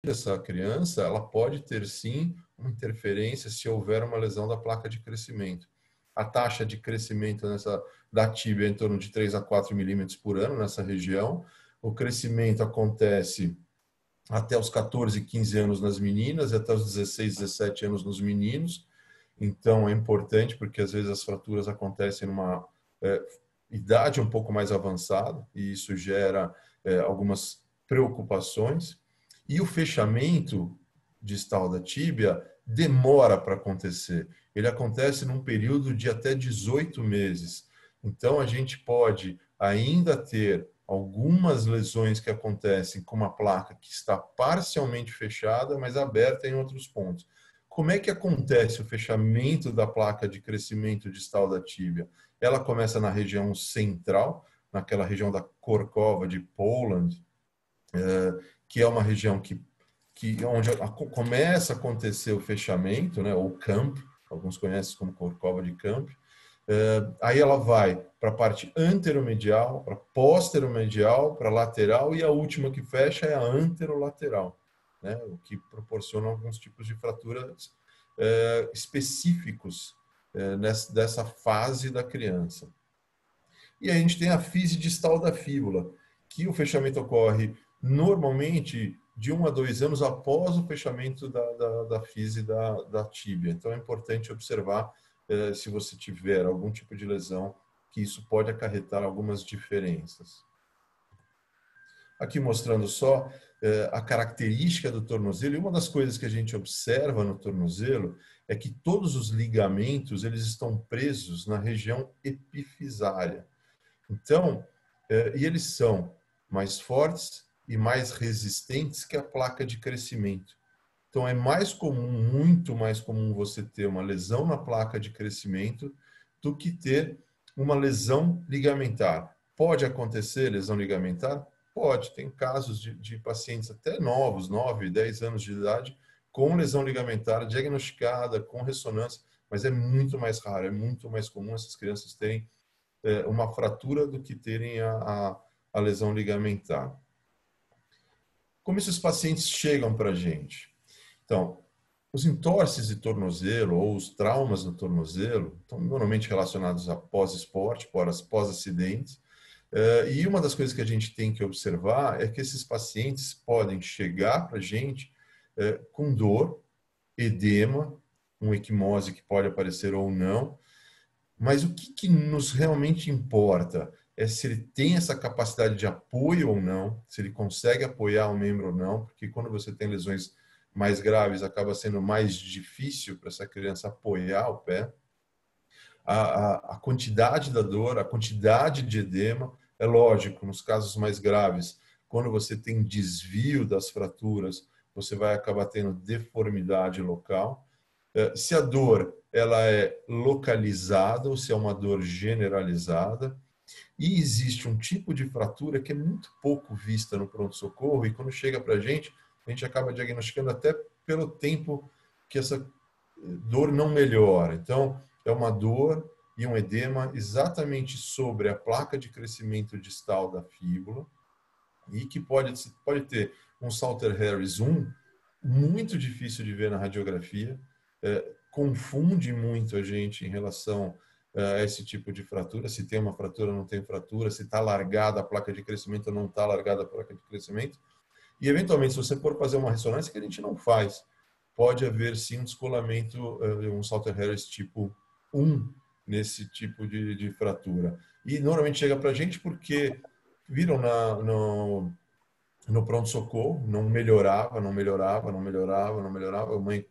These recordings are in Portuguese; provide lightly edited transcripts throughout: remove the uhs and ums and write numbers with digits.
dessa criança, ela pode ter sim uma interferência se houver uma lesão da placa de crescimento. A taxa de crescimento da tíbia é em torno de 3 a 4 milímetros por ano nessa região. O crescimento acontece até os 14, 15 anos nas meninas e até os 16, 17 anos nos meninos. Então, é importante porque às vezes as fraturas acontecem numa idade um pouco mais avançada e isso gera algumas preocupações. E o fechamento distal da tíbia demora para acontecer. Ele acontece num período de até 18 meses. Então, a gente pode ainda ter algumas lesões que acontecem com uma placa que está parcialmente fechada, mas aberta em outros pontos. Como é que acontece o fechamento da placa de crescimento distal da tíbia? Ela começa na região central, naquela região da corcova de Poland, que é uma região onde começa a acontecer o fechamento, né, ou Camp, alguns conhecem como corcova de Camp. Aí ela vai para a parte anteromedial, para posteromedial, para lateral, e a última que fecha é a anterolateral, né, o que proporciona alguns tipos de fraturas específicos dessa fase da criança. E aí a gente tem a fise distal da fíbula, que o fechamento ocorre normalmente de 1 a 2 anos após o fechamento da fise da tíbia. Então é importante observar se você tiver algum tipo de lesão, que isso pode acarretar algumas diferenças. Aqui mostrando só a característica do tornozelo, e uma das coisas que a gente observa no tornozelo é que todos os ligamentos eles estão presos na região epifisária. Então, e eles são mais fortes e mais resistentes que a placa de crescimento. Então, é mais comum, muito mais comum você ter uma lesão na placa de crescimento do que ter uma lesão ligamentar. Pode acontecer lesão ligamentar? Pode. Tem casos de pacientes até novos, 9, 10 anos de idade, com lesão ligamentar diagnosticada, com ressonância, mas é muito mais raro, é muito mais comum essas crianças terem uma fratura do que terem a lesão ligamentar. Como esses pacientes chegam para a gente? Então, os entorses de tornozelo ou os traumas no tornozelo estão normalmente relacionados a pós-esporte, pós-acidentes. E uma das coisas que a gente tem que observar é que esses pacientes podem chegar para a gente com dor, edema, uma equimose que pode aparecer ou não. Mas o que nos realmente importa é se ele tem essa capacidade de apoio ou não, se ele consegue apoiar o membro ou não, porque quando você tem lesões mais graves, acaba sendo mais difícil para essa criança apoiar o pé. A quantidade da dor, a quantidade de edema, é lógico, nos casos mais graves, quando você tem desvio das fraturas, você vai acabar tendo deformidade local. Se a dor ela é localizada ou se é uma dor generalizada. E existe um tipo de fratura que é muito pouco vista no pronto-socorro e quando chega para a gente acaba diagnosticando até pelo tempo que essa dor não melhora. Então, é uma dor e um edema exatamente sobre a placa de crescimento distal da fíbula e que pode ter um Salter Harris 1 muito difícil de ver na radiografia, confunde muito a gente em relação a esse tipo de fratura, se tem uma fratura ou não tem fratura, se está largada a placa de crescimento ou não está largada a placa de crescimento. E, eventualmente, se você for fazer uma ressonância, que a gente não faz, pode haver, sim, um descolamento, um Salter Harris tipo 1 nesse tipo de fratura. E, normalmente, chega para a gente porque viram no pronto-socorro, não melhorava, não melhorava, não melhorava, não melhorava. A mãe,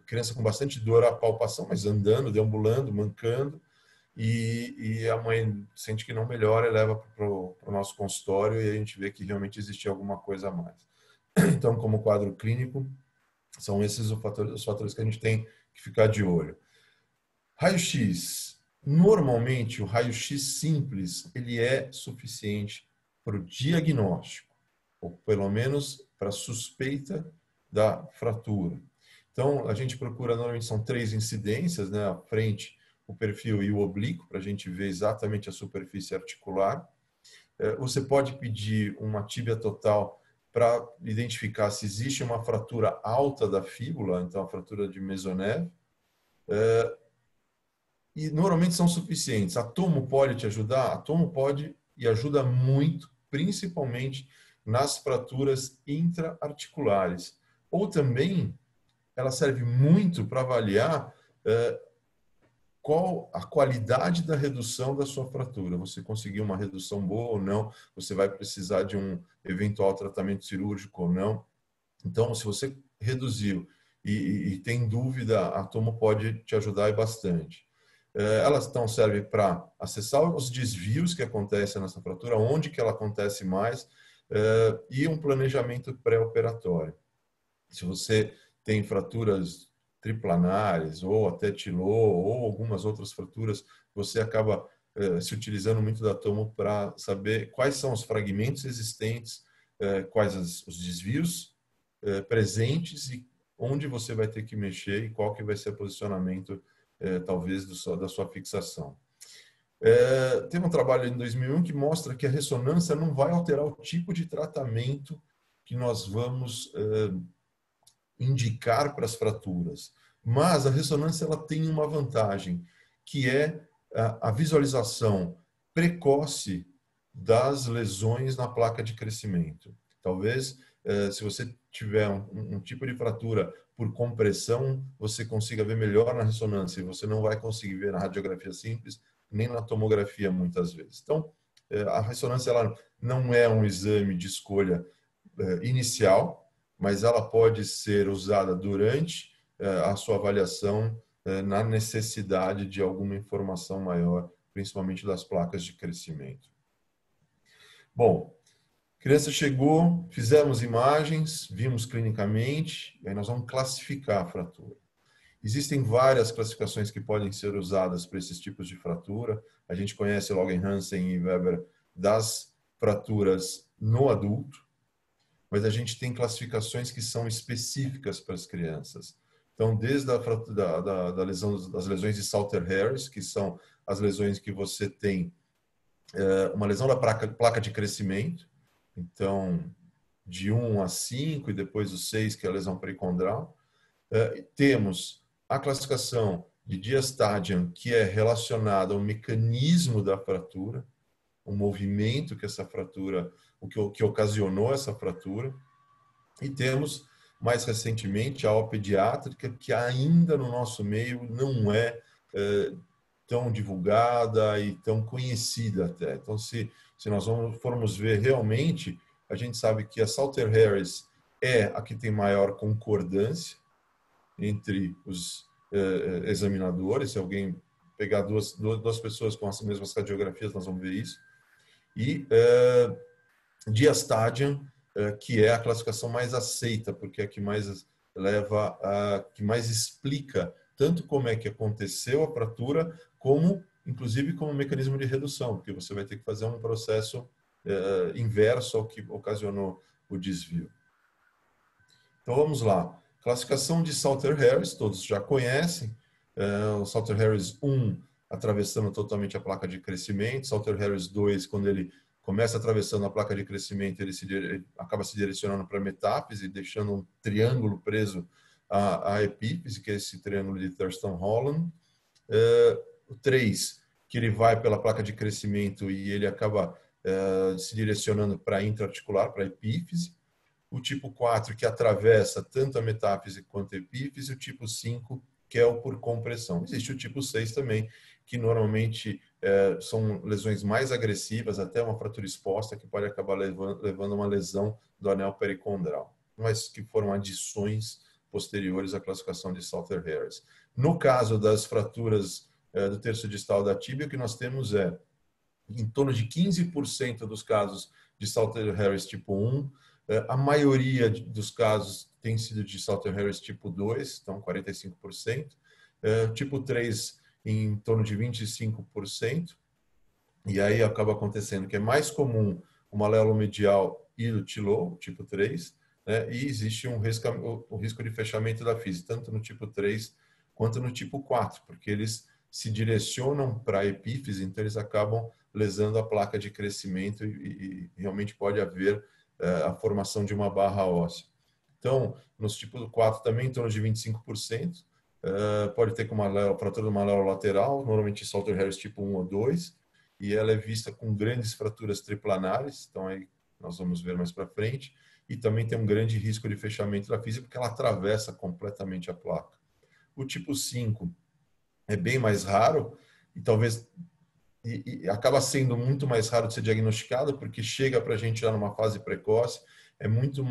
criança com bastante dor à palpação, mas andando, deambulando, mancando, e a mãe sente que não melhora e leva para o nosso consultório e a gente vê que realmente existia alguma coisa a mais. Então, como quadro clínico, são esses os fatores que a gente tem que ficar de olho. Raio-X. Normalmente, o raio-X simples ele é suficiente para o diagnóstico, ou pelo menos para a suspeita da fratura. Então, a gente procura, normalmente são 3 incidências, né? A frente, o perfil e o oblíquo, para a gente ver exatamente a superfície articular. Você pode pedir uma tíbia total para identificar se existe uma fratura alta da fíbula, então a fratura de Maisonneuve, e normalmente são suficientes. A tomo pode te ajudar? A tomo pode e ajuda muito, principalmente nas fraturas intra-articulares. Ou também ela serve muito para avaliar qual a qualidade da redução da sua fratura. Você conseguiu uma redução boa ou não? Você vai precisar de um eventual tratamento cirúrgico ou não? Então, se você reduziu e tem dúvida, a tomo pode te ajudar bastante. Elas então servem para acessar os desvios que acontecem nessa fratura, onde que ela acontece mais, e um planejamento pré-operatório. Se você tem fraturas triplanares, ou até tilô, ou algumas outras fraturas, você acaba se utilizando muito da tomo para saber quais são os fragmentos existentes, quais os desvios presentes e onde você vai ter que mexer e qual que vai ser o posicionamento, talvez, da sua fixação. Tem um trabalho em 2001 que mostra que a ressonância não vai alterar o tipo de tratamento que nós vamos indicar para as fraturas. Mas a ressonância ela tem uma vantagem, que é a visualização precoce das lesões na placa de crescimento. Talvez, se você tiver um tipo de fratura por compressão, você consiga ver melhor na ressonância, e você não vai conseguir ver na radiografia simples, nem na tomografia, muitas vezes. Então, a ressonância ela não é um exame de escolha inicial, mas ela pode ser usada durante a sua avaliação na necessidade de alguma informação maior, principalmente das placas de crescimento. Bom, a criança chegou, fizemos imagens, vimos clinicamente, e aí nós vamos classificar a fratura. Existem várias classificações que podem ser usadas para esses tipos de fratura. A gente conhece Logan Hansen e Weber das fraturas no adulto, mas a gente tem classificações que são específicas para as crianças. Então, desde a lesão, das lesões de Salter-Harris, que são as lesões que você tem uma lesão da placa de crescimento, então, de 1 a 5 e depois o 6, que é a lesão pericondral. Temos a classificação de Diastadian, que é relacionada ao mecanismo da fratura, o movimento que essa fratura, o que ocasionou essa fratura. E temos, mais recentemente, a aula pediátrica, que ainda no nosso meio não é tão divulgada e tão conhecida até. Então, se nós formos ver realmente, a gente sabe que a Salter-Harris é a que tem maior concordância entre os examinadores. Se alguém pegar duas pessoas com as mesmas radiografias, nós vamos ver isso. E Diastadian, que é a classificação mais aceita, porque é a que mais leva, que mais explica tanto como é que aconteceu a fratura, como, inclusive, como mecanismo de redução, porque você vai ter que fazer um processo inverso ao que ocasionou o desvio. Então, vamos lá. Classificação de Salter-Harris, todos já conhecem. O Salter-Harris 1, atravessando totalmente a placa de crescimento. Salter-Harris 2, quando ele começa atravessando a placa de crescimento, ele acaba se direcionando para a metáfise, deixando um triângulo preso à epífise, que é esse triângulo de Thurston-Holland. O 3, que ele vai pela placa de crescimento e ele acaba se direcionando para a intraarticular, para a epífise. O tipo 4, que atravessa tanto a metáfise quanto a epífise. O tipo 5, que é o por compressão. Existe o tipo 6 também, que normalmente são lesões mais agressivas, até uma fratura exposta, que pode acabar levando a uma lesão do anel pericondral, mas que foram adições posteriores à classificação de Salter-Harris. No caso das fraturas do terço distal da tíbia, o que nós temos é, em torno de 15% dos casos de Salter-Harris tipo 1, a maioria dos casos tem sido de Salter-Harris tipo 2, então 45%. Tipo 3, em torno de 25%. E aí acaba acontecendo que é mais comum o maléolo medial e o tilô, tipo 3, né? E existe o risco de fechamento da física, tanto no tipo 3 quanto no tipo 4, porque eles se direcionam para a epífise, então eles acabam lesando a placa de crescimento e realmente pode haver a formação de uma barra óssea. Então, nos tipos 4 também, em torno de 25%. Pode ter com fratura do maléolo lateral, normalmente Salter Harris tipo 1 ou 2, e ela é vista com grandes fraturas triplanares, então aí nós vamos ver mais para frente, e também tem um grande risco de fechamento da física, porque ela atravessa completamente a placa. O tipo 5 é bem mais raro, e talvez e acaba sendo muito mais raro de ser diagnosticado, porque chega para a gente já numa fase precoce, é muito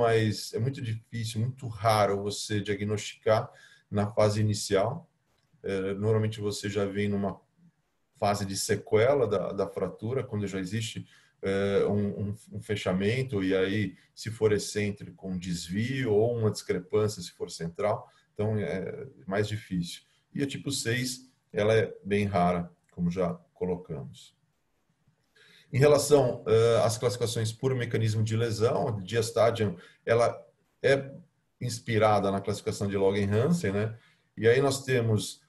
difícil, muito raro você diagnosticar na fase inicial. Normalmente você já vem numa fase de sequela da fratura, quando já existe um fechamento, e aí, se for excêntrico, um desvio, ou uma discrepância, se for central, então é mais difícil. E a tipo 6, ela é bem rara, como já colocamos. Em relação às classificações por mecanismo de lesão, a Diastadium, ela é inspirada na classificação de Logan-Hansen, né? E aí nós temos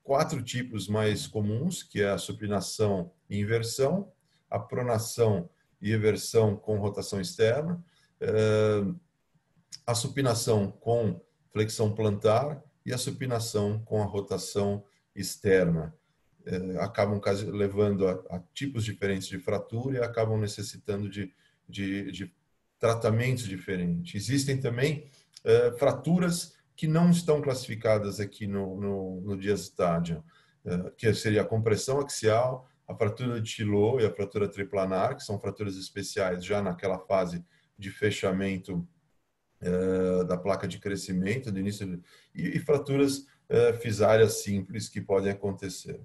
4 tipos mais comuns, que é a supinação e inversão, a pronação e eversão com rotação externa, a supinação com flexão plantar e a supinação com a rotação externa. Acabam levando a tipos diferentes de fratura e acabam necessitando de tratamentos diferentes. Existem também fraturas que não estão classificadas aqui no Diastadium, que seria a compressão axial, a fratura de Chilow e a fratura triplanar, que são fraturas especiais já naquela fase de fechamento da placa de crescimento, do início, e fraturas fisárias simples que podem acontecer.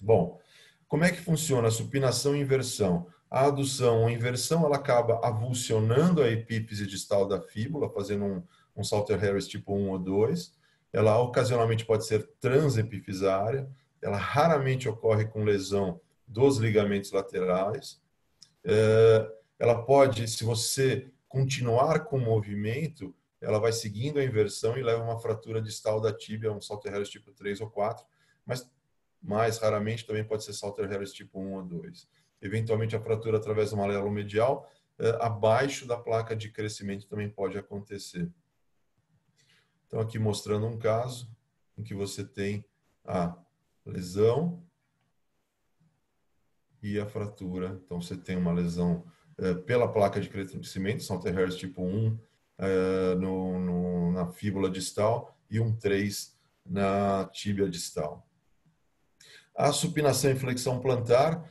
Bom, como é que funciona a supinação e inversão? A adução ou inversão, ela acaba avulsionando a epífise distal da fíbula, fazendo um Salter Harris tipo 1 ou 2. Ela ocasionalmente pode ser transepifisária. Ela raramente ocorre com lesão dos ligamentos laterais. Ela pode, se você continuar com o movimento, ela vai seguindo a inversão e leva a uma fratura distal da tíbia, um Salter Harris tipo 3 ou 4, mas mais raramente também pode ser Salter Harris tipo 1 ou 2. Eventualmente, a fratura através do maléolo medial, abaixo da placa de crescimento, também pode acontecer. Então, aqui mostrando um caso em que você tem a lesão e a fratura. Então, você tem uma lesão pela placa de crescimento, Salter Harris tipo 1 na fíbula distal e um 3 na tíbia distal. A supinação e flexão plantar,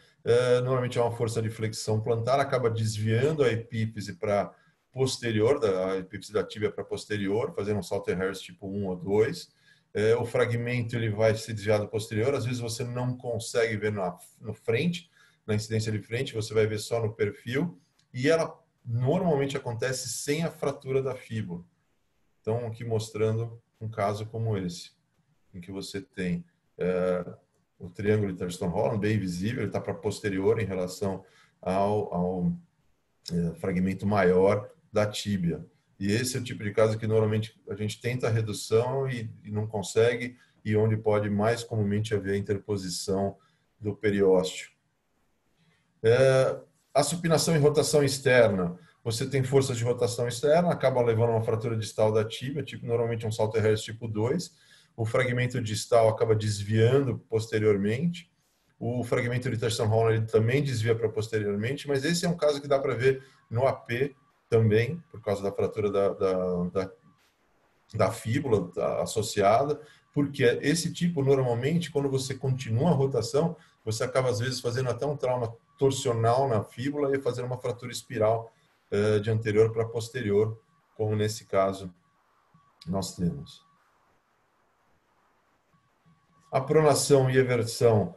normalmente é uma força de flexão plantar, acaba desviando a epífise para posterior, a epífise da tíbia para posterior, fazendo um Salter Harris tipo 1 ou 2. O fragmento ele vai ser desviado posterior, às vezes você não consegue ver no frente, na incidência de frente, você vai ver só no perfil, e ela normalmente acontece sem a fratura da fíbula. Então, aqui mostrando um caso como esse, em que você tem o triângulo de Thurston-Holland, bem visível, ele está para posterior em relação ao fragmento maior da tíbia. E esse é o tipo de caso que normalmente a gente tenta a redução e não consegue, e onde pode mais comumente haver a interposição do periósteo. A supinação e rotação externa. Você tem forças de rotação externa, acabam levando a uma fratura distal da tíbia, normalmente um Salter Harris tipo 2. O fragmento distal acaba desviando posteriormente. O fragmento de Thurston-Holland também desvia para posteriormente, mas esse é um caso que dá para ver no AP também, por causa da fratura da fíbula associada, porque esse tipo, normalmente, quando você continua a rotação, você acaba, às vezes, fazendo até um trauma torsional na fíbula e fazendo uma fratura espiral de anterior para posterior, como nesse caso nós temos. A pronação e eversão,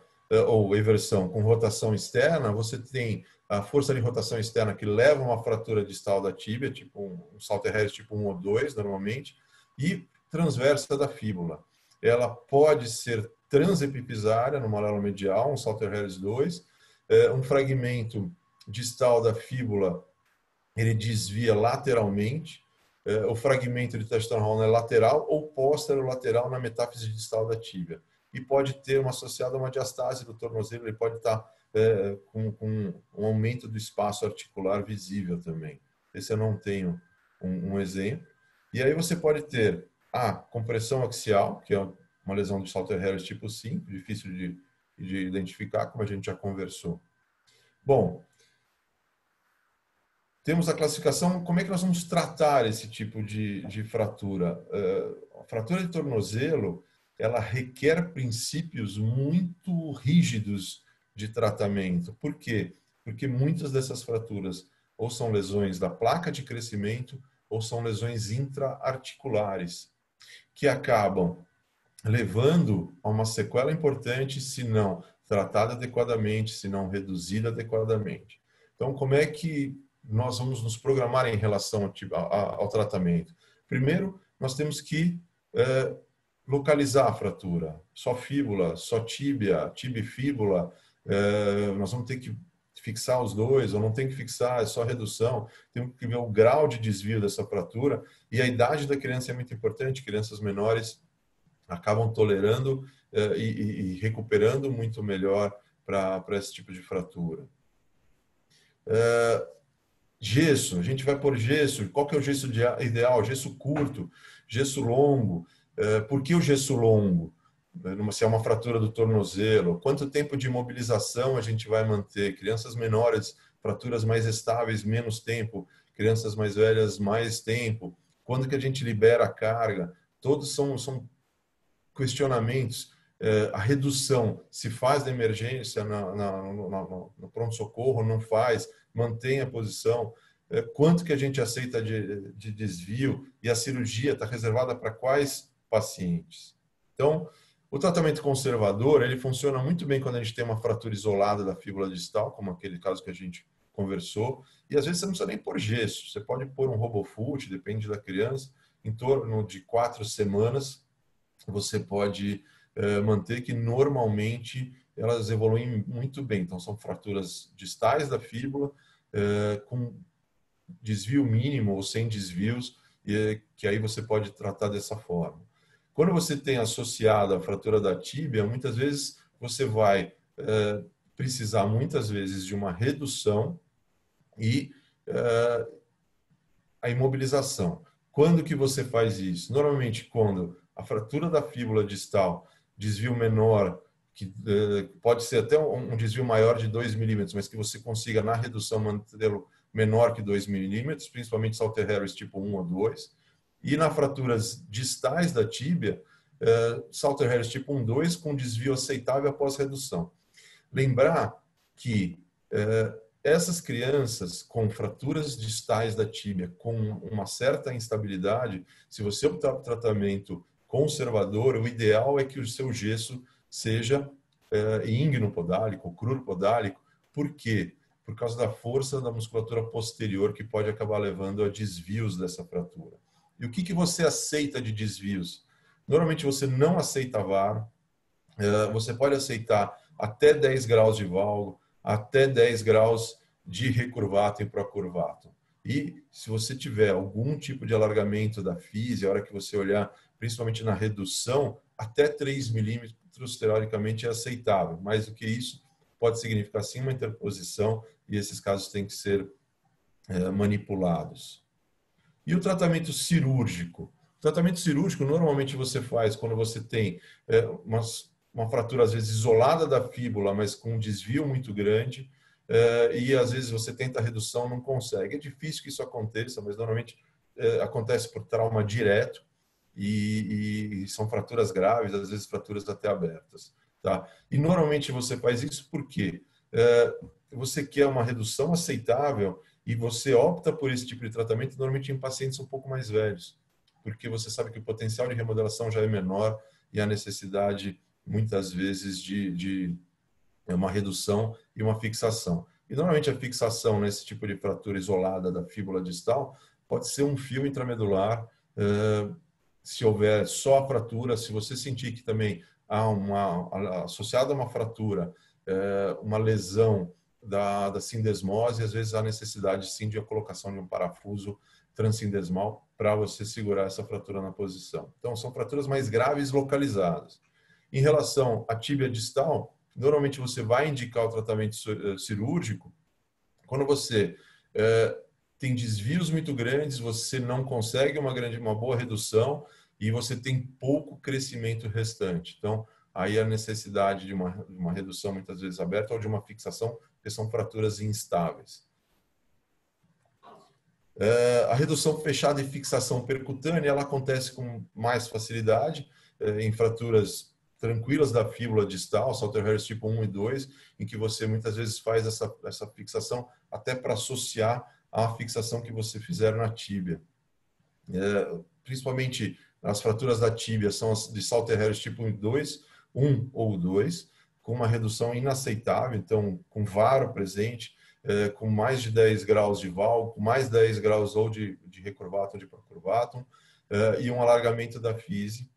ou eversão com rotação externa, você tem a força de rotação externa que leva a uma fratura distal da tíbia, tipo um Salter Harris tipo 1 ou 2, normalmente, e transversa da fíbula. Ela pode ser transepifisária no maléolo medial, um Salter Harris 2, um fragmento distal da fíbula, ele desvia lateralmente, o fragmento de Thurston-Holland é lateral ou posterolateral na metáfise distal da tíbia. E pode ter uma associada a uma diastase do tornozelo, ele pode estar com um aumento do espaço articular visível também. Esse eu não tenho um exemplo. E aí você pode ter a compressão axial, que é uma lesão de Salter-Harris tipo 5, difícil de identificar, como a gente já conversou. Bom, temos a classificação, como é que nós vamos tratar esse tipo de fratura? A fratura de tornozelo, ela requer princípios muito rígidos de tratamento. Por quê? Porque muitas dessas fraturas ou são lesões da placa de crescimento ou são lesões intraarticulares, que acabam levando a uma sequela importante se não tratada adequadamente, se não reduzida adequadamente. Então, como é que nós vamos nos programar em relação ao tratamento? Primeiro, nós temos que localizar a fratura. Só fíbula, só tíbia, tibia e fíbula. Nós vamos ter que fixar os dois, ou não tem que fixar, é só redução. Temos que ver o grau de desvio dessa fratura. E a idade da criança é muito importante. Crianças menores acabam tolerando e recuperando muito melhor para esse tipo de fratura. Gesso, a gente vai por gesso. Qual que é o gesso ideal? Gesso curto, gesso longo. Por que o gesso longo? Se é uma fratura do tornozelo, quanto tempo de imobilização a gente vai manter? Crianças menores, fraturas mais estáveis, menos tempo. Crianças mais velhas, mais tempo. Quando que a gente libera a carga? Todos são questionamentos. A redução se faz da emergência no pronto-socorro, não faz, mantém a posição, quanto que a gente aceita de desvio e a cirurgia está reservada para quais pacientes. Então, o tratamento conservador, ele funciona muito bem quando a gente tem uma fratura isolada da fíbula distal, como aquele caso que a gente conversou, e às vezes você não precisa nem pôr gesso, você pode pôr um RoboFoot, depende da criança, em torno de 4 semanas, você pode manter que normalmente elas evoluem muito bem. Então, são fraturas distais da fíbula, com desvio mínimo ou sem desvios, que aí você pode tratar dessa forma. Quando você tem associado a fratura da tíbia, muitas vezes você vai precisar, muitas vezes, de uma redução e a imobilização. Quando que você faz isso? Normalmente, quando a fratura da fíbula distal, desvio menor, que pode ser até um desvio maior de 2 milímetros, mas que você consiga, na redução, mantê-lo menor que 2 milímetros, principalmente Salter-Harris tipo 1 ou 2. E nas fraturas distais da tíbia, Salter-Harris tipo 1, 2, com desvio aceitável após redução. Lembrar que essas crianças com fraturas distais da tíbia, com uma certa instabilidade, se você optar por tratamento conservador, o ideal é que o seu gesso seja íngno podálico, cruro podálico. Por quê? Por causa da força da musculatura posterior que pode acabar levando a desvios dessa fratura. E o que você aceita de desvios? Normalmente você não aceita VAR, você pode aceitar até 10 graus de valgo, até 10 graus de recurvato e procurvato. E se você tiver algum tipo de alargamento da física, a hora que você olhar, principalmente na redução, até 3 milímetros, teoricamente, é aceitável. Mais do que isso, pode significar sim uma interposição e esses casos têm que ser manipulados. E o tratamento cirúrgico? O tratamento cirúrgico, normalmente você faz quando você tem uma fratura, às vezes, isolada da fíbula, mas com um desvio muito grande, e às vezes você tenta a redução, não consegue. É difícil que isso aconteça, mas normalmente acontece por trauma direto, e são fraturas graves, às vezes fraturas até abertas. Tá? E normalmente você faz isso porque você quer uma redução aceitável e você opta por esse tipo de tratamento normalmente em pacientes um pouco mais velhos, porque você sabe que o potencial de remodelação já é menor e a necessidade, muitas vezes, de uma redução e uma fixação. E normalmente a fixação nesse tipo de fratura isolada da fíbula distal pode ser um fio intramedular, se houver só a fratura, se você sentir que também há associada a uma fratura, uma lesão da sindesmose, às vezes há necessidade sim de a colocação de um parafuso transindesmal para você segurar essa fratura na posição. Então, são fraturas mais graves localizadas. Em relação à tíbia distal, normalmente você vai indicar o tratamento cirúrgico quando você tem desvios muito grandes, você não consegue uma boa redução e você tem pouco crescimento restante. Então, aí a necessidade de uma redução muitas vezes aberta ou de uma fixação, que são fraturas instáveis. A redução fechada e fixação percutânea, ela acontece com mais facilidade em fraturas tranquilas da fíbula distal, Salter Harris tipo 1 e 2, em que você muitas vezes faz essa fixação até para associar à fixação que você fizer na tíbia. Principalmente as fraturas da tíbia são as de Salter Harris tipo 1 e 2, 1 ou 2, com uma redução inaceitável, então com varo presente, com mais de 10 graus de val, com mais 10 graus ou de recurvatum ou de procurvatum, e um alargamento da fise,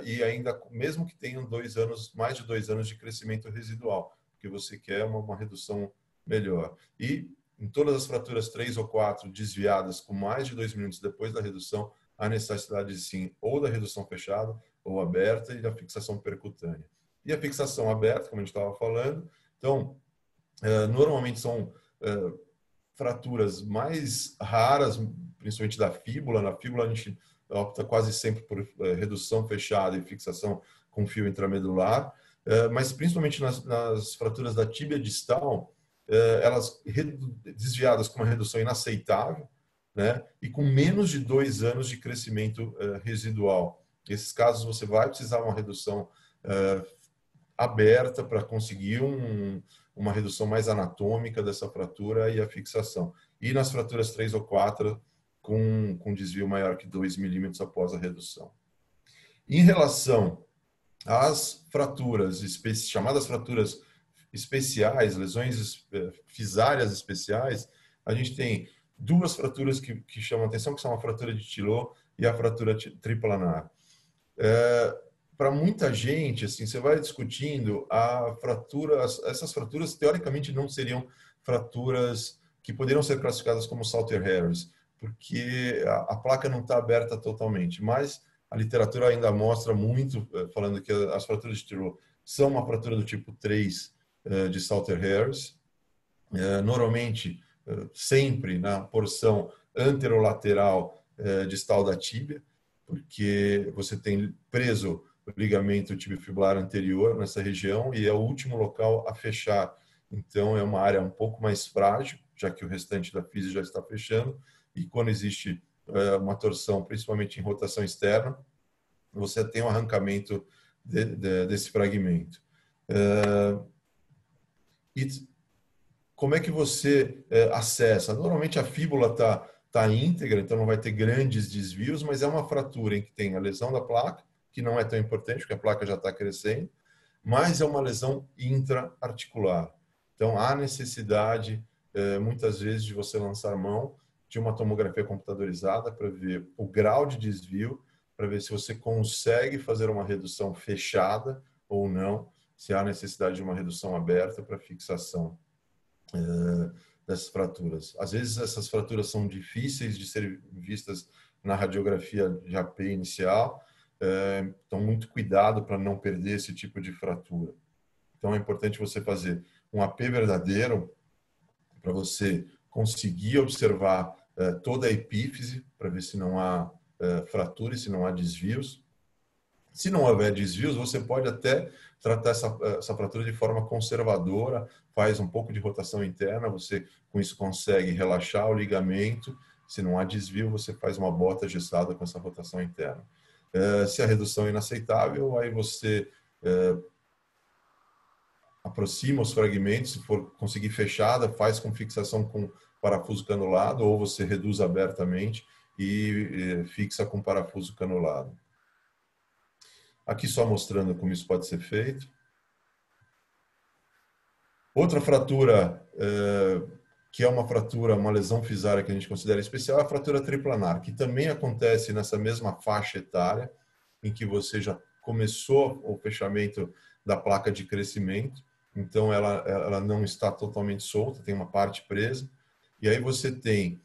e ainda, mesmo que tenham 2 anos, mais de 2 anos de crescimento residual, porque você quer uma redução melhor. E em todas as fraturas 3 ou 4 desviadas com mais de 2 minutos depois da redução, há necessidade sim ou da redução fechada ou aberta e da fixação percutânea. E a fixação aberta, como a gente estava falando, então, normalmente são fraturas mais raras, principalmente da fíbula. Na fíbula a gente opta quase sempre por redução fechada e fixação com fio intramedular, mas principalmente nas fraturas da tíbia distal, elas desviadas com uma redução inaceitável, né, e com menos de 2 anos de crescimento residual. Nesses casos você vai precisar de uma redução aberta para conseguir uma redução mais anatômica dessa fratura e a fixação. E nas fraturas 3 ou 4, com desvio maior que 2 milímetros após a redução. Em relação às fraturas, chamadas fraturas especiais, lesões fisárias especiais, a gente tem 2 fraturas que chamam a atenção, que são a fratura de Tillot e a fratura triplanar. Para muita gente, assim, você vai discutindo a fratura, essas fraturas teoricamente não seriam fraturas que poderiam ser classificadas como Salter Harris, porque a placa não está aberta totalmente, mas a literatura ainda mostra muito, falando que as fraturas de Tillot são uma fratura do tipo 3 de Salter Harris, normalmente sempre na porção anterolateral distal da tíbia, porque você tem preso o ligamento tibiofibular anterior nessa região e é o último local a fechar. Então, é uma área um pouco mais frágil, já que o restante da física já está fechando. E quando existe uma torção, principalmente em rotação externa, você tem um arrancamento desse fragmento. E como é que você acessa? Normalmente a fíbula está íntegra, então não vai ter grandes desvios, mas é uma fratura em que tem a lesão da placa, que não é tão importante, porque a placa já está crescendo, mas é uma lesão intra-articular. Então, há necessidade, muitas vezes, de você lançar mão de uma tomografia computadorizada para ver o grau de desvio, para ver se você consegue fazer uma redução fechada ou não, se há necessidade de uma redução aberta para fixação dessas fraturas. Às vezes, essas fraturas são difíceis de serem vistas na radiografia de AP inicial, então, muito cuidado para não perder esse tipo de fratura. Então, é importante você fazer um AP verdadeiro para você conseguir observar toda a epífise, para ver se não há fratura e se não há desvios. Se não houver desvios, você pode até tratar essa fratura de forma conservadora, faz um pouco de rotação interna, você com isso consegue relaxar o ligamento. Se não há desvio, você faz uma bota gestada com essa rotação interna. Se a redução é inaceitável, aí você aproxima os fragmentos, se for conseguir fechada, faz com fixação com parafuso canulado, ou você reduz abertamente e fixa com parafuso canulado. Aqui só mostrando como isso pode ser feito. Outra fratura, que é uma lesão fisária que a gente considera especial, é a fratura triplanar, que também acontece nessa mesma faixa etária, em que você já começou o fechamento da placa de crescimento, então ela não está totalmente solta, tem uma parte presa, e aí você tem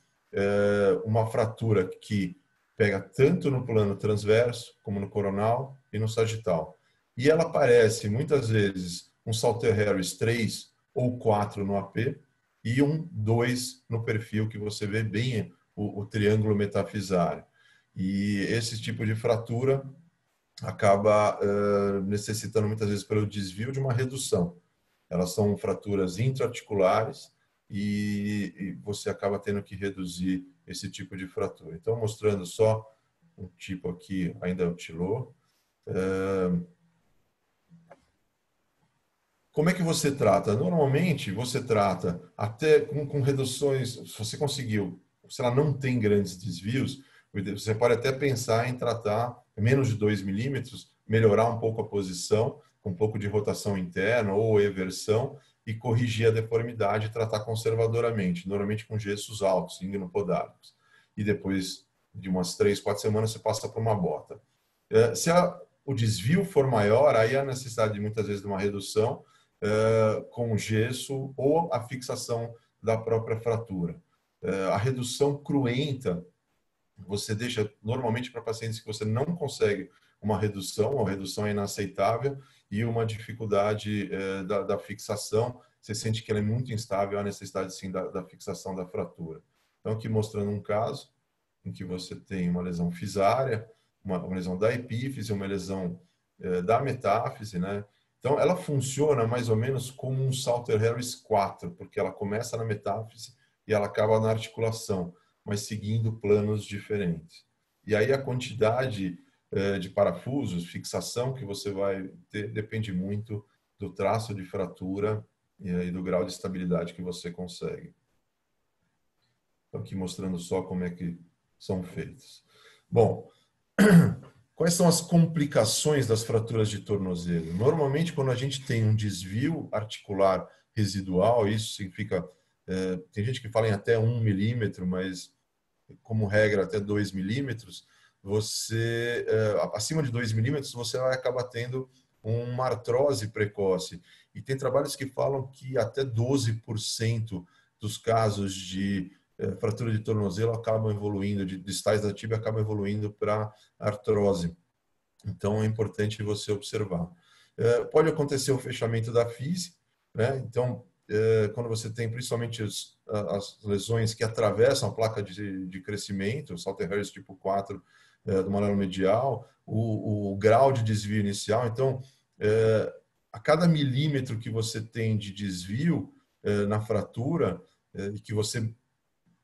uma fratura que pega tanto no plano transverso, como no coronal e no sagital. E ela aparece, muitas vezes, um Salter Harris 3 ou 4 no AP e um 2 no perfil, que você vê bem o triângulo metafisário. E esse tipo de fratura acaba necessitando muitas vezes pelo desvio de uma redução. Elas são fraturas intraarticulares e você acaba tendo que reduzir esse tipo de fratura. Então, mostrando só um tipo aqui, ainda utilou. Como é que você trata? Normalmente, você trata até com reduções, se você conseguiu, se ela não tem grandes desvios, você pode até pensar em tratar menos de 2 milímetros, melhorar um pouco a posição, com um pouco de rotação interna ou eversão, e corrigir a deformidade e tratar conservadoramente, normalmente com gessos altos, inguinopodálmicos. E depois de umas 3, 4 semanas, você passa para uma bota. Se o desvio for maior, aí há necessidade, muitas vezes, de uma redução, com gesso ou a fixação da própria fratura. A redução cruenta, você deixa normalmente para pacientes que você não consegue uma redução, a redução é inaceitável, e uma dificuldade da fixação, você sente que ela é muito instável, há necessidade sim da fixação da fratura. Então, aqui mostrando um caso em que você tem uma lesão fisária, uma lesão da epífise, uma lesão da metáfise, né? Então, ela funciona mais ou menos como um Salter Harris 4, porque ela começa na metáfise e ela acaba na articulação, mas seguindo planos diferentes. E aí a quantidade de parafusos, fixação que você vai ter, depende muito do traço de fratura e do grau de estabilidade que você consegue. Estou aqui mostrando só como é que são feitos. Bom, quais são as complicações das fraturas de tornozelo? Normalmente, quando a gente tem um desvio articular residual, isso significa, tem gente que fala em até 1 milímetro, mas como regra até 2 milímetros, você, acima de 2 milímetros, você vai acabar tendo uma artrose precoce. E tem trabalhos que falam que até 12% dos casos de fratura de tornozelo acabam evoluindo, de distais da tíbia acabam evoluindo para artrose. Então, é importante você observar. Pode acontecer o fechamento da fise, né? Então, quando você tem principalmente as lesões que atravessam a placa de crescimento, o Salter Harris tipo 4 do malelo medial, o grau de desvio inicial. Então, a cada milímetro que você tem de desvio na fratura, e que você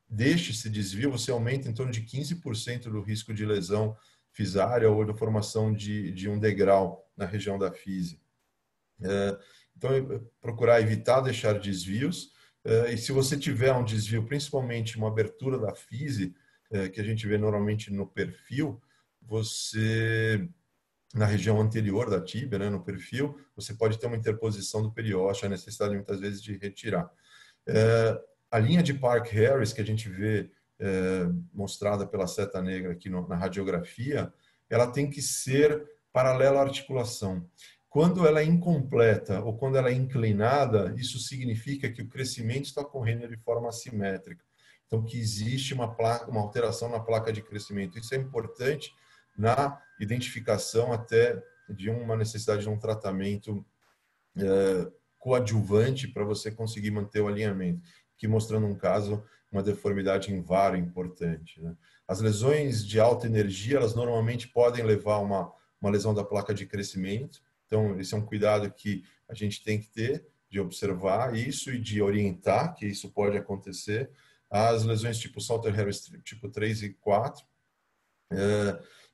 deixe esse desvio, você aumenta em torno de 15% do risco de lesão fisária ou da formação de um degrau na região da fise. Então, procurar evitar deixar desvios. E se você tiver um desvio, principalmente uma abertura da fise, que a gente vê normalmente no perfil, você, na região anterior da tíbia, né, no perfil, você pode ter uma interposição do periósteo, a necessidade muitas vezes de retirar. A linha de Park-Harris, que a gente vê mostrada pela seta negra aqui na radiografia, ela tem que ser paralela à articulação. Quando ela é incompleta ou quando ela é inclinada, isso significa que o crescimento está ocorrendo de forma assimétrica. Então, que existe uma alteração na placa de crescimento. Isso é importante na identificação até de uma necessidade de um tratamento coadjuvante para você conseguir manter o alinhamento. Aqui mostrando um caso, uma deformidade em varo importante, né? As lesões de alta energia, elas normalmente podem levar a uma lesão da placa de crescimento. Então, esse é um cuidado que a gente tem que ter, de observar isso e de orientar que isso pode acontecer. As lesões tipo Salter Harris tipo 3 e 4.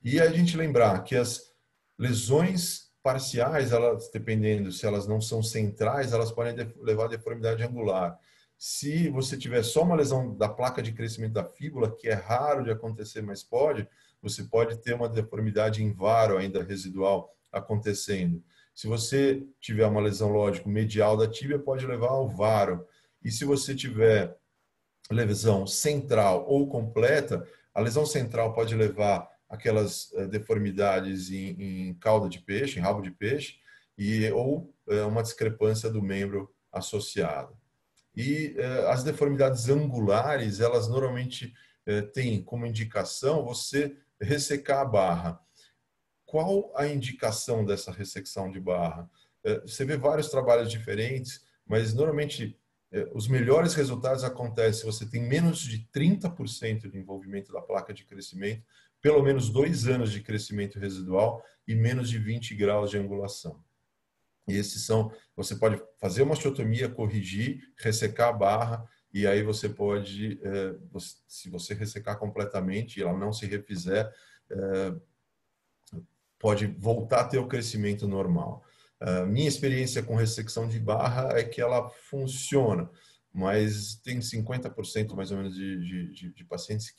E a gente lembrar que as lesões parciais, elas, dependendo se elas não são centrais, elas podem levar a deformidade angular. Se você tiver só uma lesão da placa de crescimento da fíbula, que é raro de acontecer, mas pode, você pode ter uma deformidade em varo ainda residual acontecendo. Se você tiver uma lesão, lógico, medial da tíbia, pode levar ao varo. E se você tiver lesão central ou completa, a lesão central pode levar aquelas deformidades em cauda de peixe, em rabo de peixe, ou uma discrepância do membro associado. E as deformidades angulares, elas normalmente têm como indicação você ressecar a barra. Qual a indicação dessa ressecção de barra? Você vê vários trabalhos diferentes, mas normalmente os melhores resultados acontecem se você tem menos de 30% de envolvimento da placa de crescimento, pelo menos 2 anos de crescimento residual e menos de 20 graus de angulação. E esses são, você pode fazer uma osteotomia, corrigir, ressecar a barra, e aí você pode, se você ressecar completamente e ela não se refizer, pode voltar a ter o crescimento normal. Minha experiência com ressecção de barra é que ela funciona, mas tem 50% mais ou menos de pacientes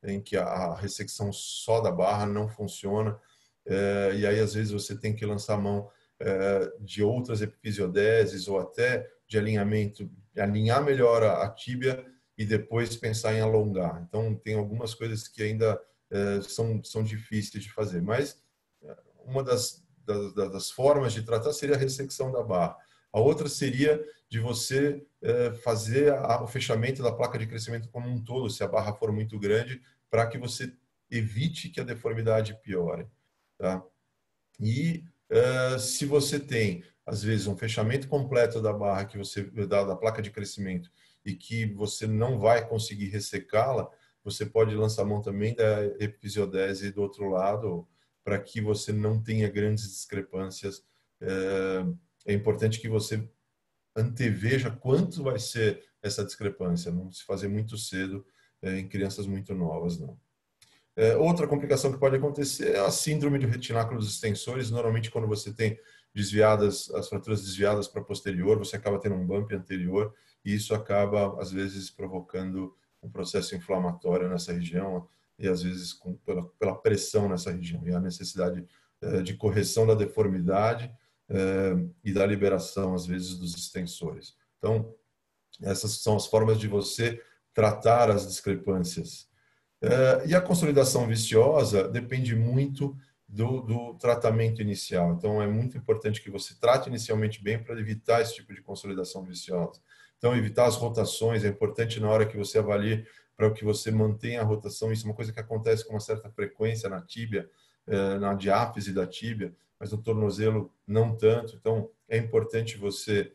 em que a ressecção só da barra não funciona, e aí às vezes você tem que lançar a mão de outras epifisiodéses ou até de alinhamento, alinhar melhor a tíbia e depois pensar em alongar. Então, tem algumas coisas que ainda são difíceis de fazer, mas uma das formas de tratar seria a ressecção da barra. A outra seria de você fazer o fechamento da placa de crescimento como um todo, se a barra for muito grande, para que você evite que a deformidade piore. Tá? E se você tem, às vezes, um fechamento completo da barra que você da placa de crescimento e que você não vai conseguir ressecá-la, você pode lançar a mão também da epifisiodese do outro lado, para que você não tenha grandes discrepâncias. É importante que você anteveja quanto vai ser essa discrepância, não se fazer muito cedo em crianças muito novas, não. Outra complicação que pode acontecer é a síndrome de retináculos extensores. Normalmente, quando você tem as fraturas desviadas para posterior, você acaba tendo um bump anterior e isso acaba, às vezes, provocando um processo inflamatório nessa região e, às vezes, pela pressão nessa região e a necessidade de correção da deformidade e da liberação, às vezes, dos extensores. Então, essas são as formas de você tratar as discrepâncias. E a consolidação viciosa depende muito do tratamento inicial. Então, é muito importante que você trate inicialmente bem para evitar esse tipo de consolidação viciosa. Então, evitar as rotações é importante na hora que você avalie para que você mantenha a rotação. Isso é uma coisa que acontece com uma certa frequência na tíbia, na diáfise da tíbia, mas no tornozelo não tanto. Então, é importante você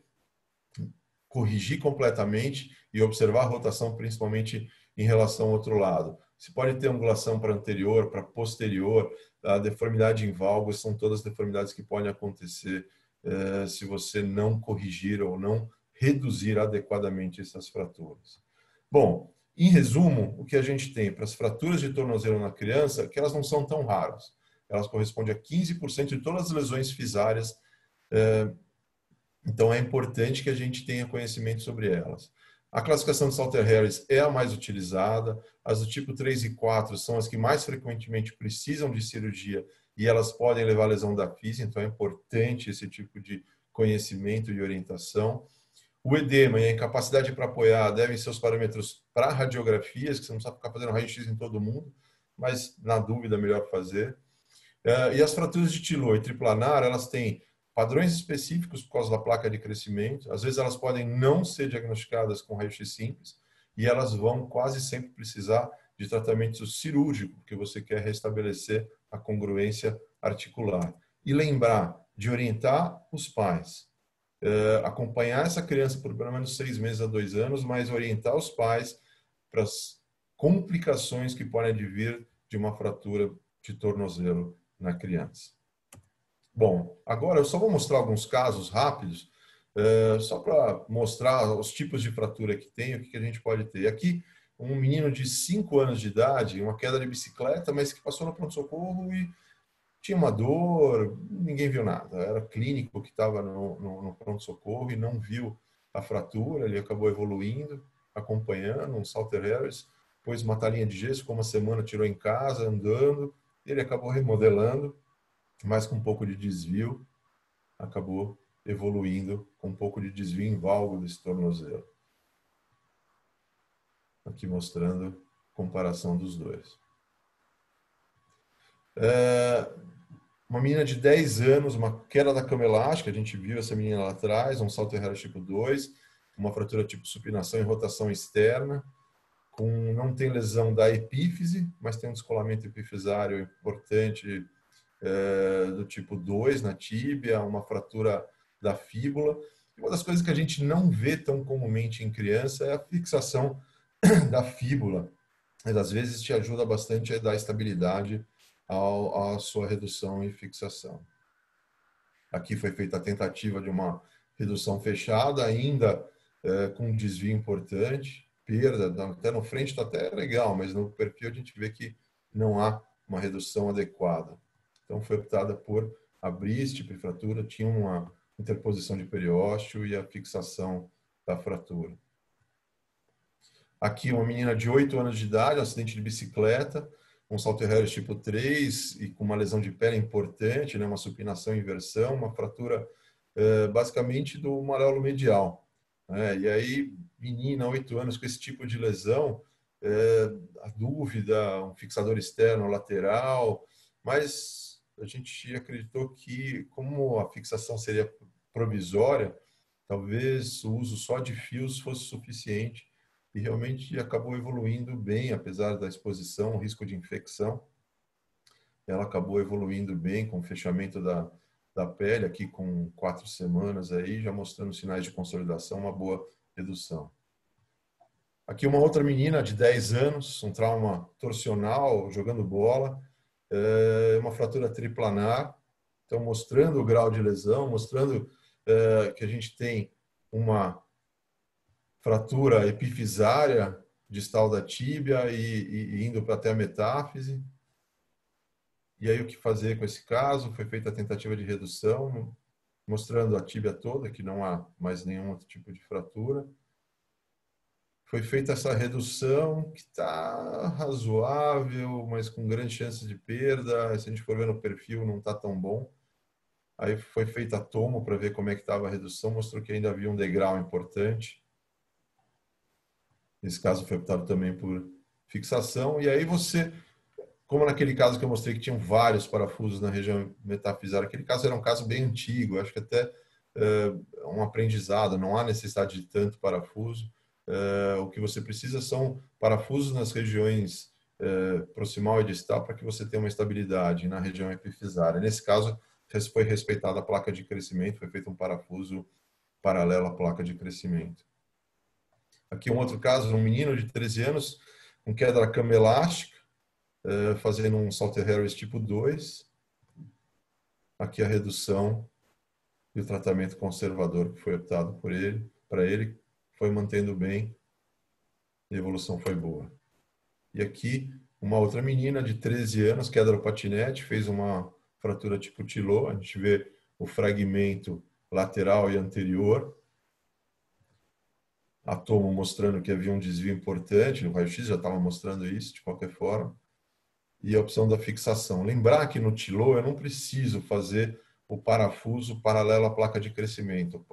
corrigir completamente e observar a rotação, principalmente em relação ao outro lado. Você pode ter angulação para anterior, para posterior, a deformidade em valgos, são todas deformidades que podem acontecer se você não corrigir ou não reduzir adequadamente essas fraturas. Bom, em resumo, o que a gente tem para as fraturas de tornozelo na criança, que elas não são tão raras. Elas correspondem a 15% de todas as lesões fisárias. Então, é importante que a gente tenha conhecimento sobre elas. A classificação de Salter-Harris é a mais utilizada. As do tipo 3 e 4 são as que mais frequentemente precisam de cirurgia e elas podem levar a lesão da física, então é importante esse tipo de conhecimento e orientação. O edema e a incapacidade para apoiar devem ser os parâmetros para radiografias, que você não precisa ficar fazendo raio-x em todo mundo, mas na dúvida é melhor fazer. E as fraturas de Tillot e triplanar, elas têm padrões específicos por causa da placa de crescimento. Às vezes elas podem não ser diagnosticadas com raio-x simples e elas vão quase sempre precisar de tratamento cirúrgico, porque você quer restabelecer a congruência articular. E lembrar de orientar os pais, acompanhar essa criança por pelo menos 6 meses a 2 anos, mas orientar os pais para as complicações que podem advir de uma fratura de tornozelo na criança. Bom, agora eu só vou mostrar alguns casos rápidos, só para mostrar os tipos de fratura que tem, o que a gente pode ter. Aqui, um menino de 5 anos de idade, uma queda de bicicleta, mas que passou no pronto-socorro e tinha uma dor, ninguém viu nada. Era clínico que estava no pronto-socorro e não viu a fratura, ele acabou evoluindo, acompanhando um Salter-Harris, pôs uma talinha de gesso, com uma semana tirou em casa, andando, ele acabou remodelando, mas com um pouco de desvio, acabou evoluindo com um pouco de desvio em valgo desse tornozelo. Aqui mostrando a comparação dos dois. Uma menina de 10 anos, uma queda da cama elástica, a gente viu essa menina lá atrás, um Salter-Harris tipo 2, uma fratura tipo supinação e rotação externa, não tem lesão da epífise, mas tem um descolamento epifisário importante do tipo 2 na tíbia, uma fratura da fíbula. Uma das coisas que a gente não vê tão comumente em criança é a fixação da fíbula. Mas às vezes te ajuda bastante a dar estabilidade à sua redução e fixação. Aqui foi feita a tentativa de uma redução fechada, ainda com um desvio importante, perda, até no frente está até legal, mas no perfil a gente vê que não há uma redução adequada. Então foi optada por abrir tipo de fratura, tinha uma interposição de periósteo e a fixação da fratura. Aqui uma menina de 8 anos de idade, um acidente de bicicleta, um salto Harris tipo 3 e com uma lesão de pele importante, né, uma supinação e inversão, uma fratura basicamente do maléolo medial. E aí, menina, 8 anos com esse tipo de lesão, a dúvida, um fixador externo lateral, mas a gente acreditou que, como a fixação seria provisória, talvez o uso só de fios fosse suficiente e realmente acabou evoluindo bem, apesar da exposição, o risco de infecção. Ela acabou evoluindo bem com o fechamento da pele, aqui com 4 semanas, aí, já mostrando sinais de consolidação, uma boa redução. Aqui uma outra menina de 10 anos, um trauma torsional, jogando bola, uma fratura triplanar, então mostrando o grau de lesão, mostrando que a gente tem uma fratura epifisária distal da tíbia e indo para até a metáfise. E aí o que fazer com esse caso? Foi feita a tentativa de redução, mostrando a tíbia toda, que não há mais nenhum outro tipo de fratura. Foi feita essa redução, que está razoável, mas com grandes chances de perda. Se a gente for ver no perfil, não está tão bom. Aí foi feita a tomo para ver como é que estava a redução, mostrou que ainda havia um degrau importante. Nesse caso foi optado também por fixação. E aí você, como naquele caso que eu mostrei que tinham vários parafusos na região metafisária, aquele caso era um caso bem antigo, acho que até um aprendizado, não há necessidade de tanto parafuso. O que você precisa são parafusos nas regiões proximal e distal para que você tenha uma estabilidade na região epifisária. Nesse caso, foi respeitada a placa de crescimento, foi feito um parafuso paralelo à placa de crescimento. Aqui um outro caso, um menino de 13 anos com queda da cama elástica, fazendo um Salter Harris tipo 2. Aqui a redução e o tratamento conservador que foi optado para ele, foi mantendo bem, e a evolução foi boa. E aqui uma outra menina de 13 anos, queda do patinete, fez uma fratura tipo Tilô, a gente vê o fragmento lateral e anterior, a tomo mostrando que havia um desvio importante, no raio-x já estava mostrando isso, de qualquer forma, e a opção da fixação. Lembrar que no Tilô eu não preciso fazer o parafuso paralelo à placa de crescimento.